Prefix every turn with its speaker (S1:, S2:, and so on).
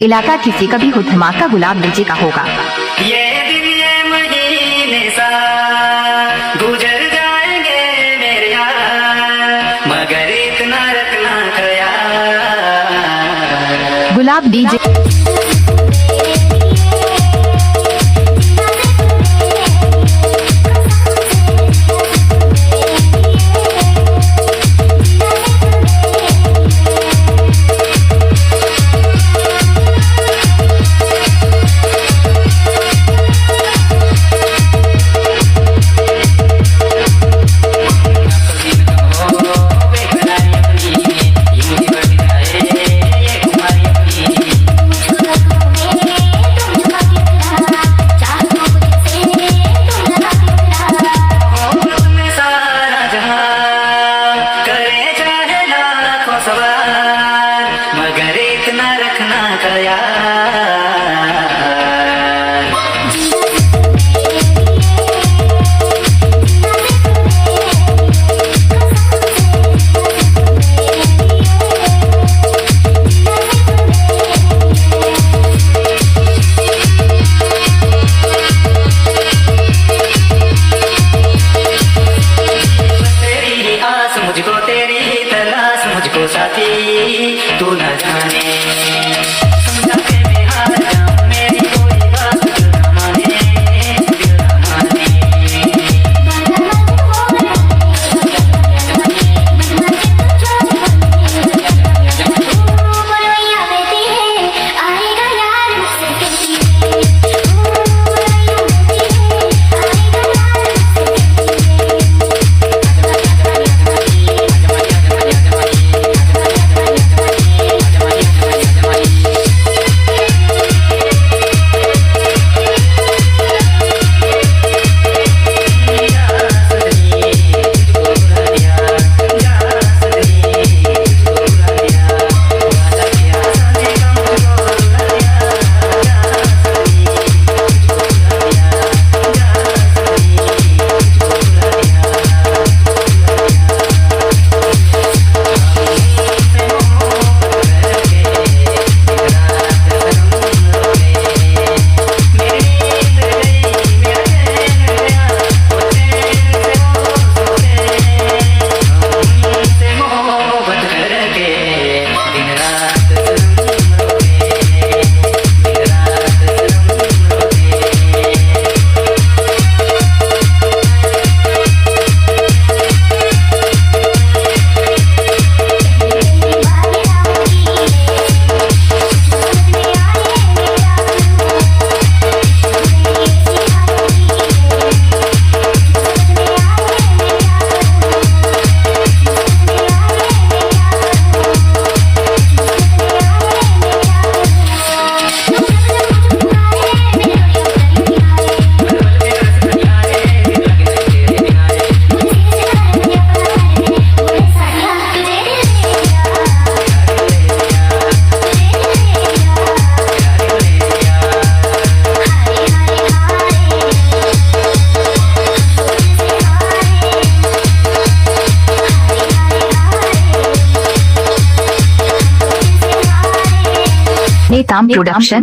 S1: इलाका किसी का भी हो, धमाका गुलाब डीजे का होगा।
S2: ये दिन ये महीने सा गुजर जाएंगे मेरे यार, मगर इतना रखना ख्याल।
S1: गुलाब डीजे मगर इतना रखना ख्याल। तेरी आस मुझको, तेरी तलाश मुझको साथी, तू न जाने समझा के मैं हार जाऊं, मेरी कोई बात दिल न माने, दिल न माने। नेताम प्रोडक्शन।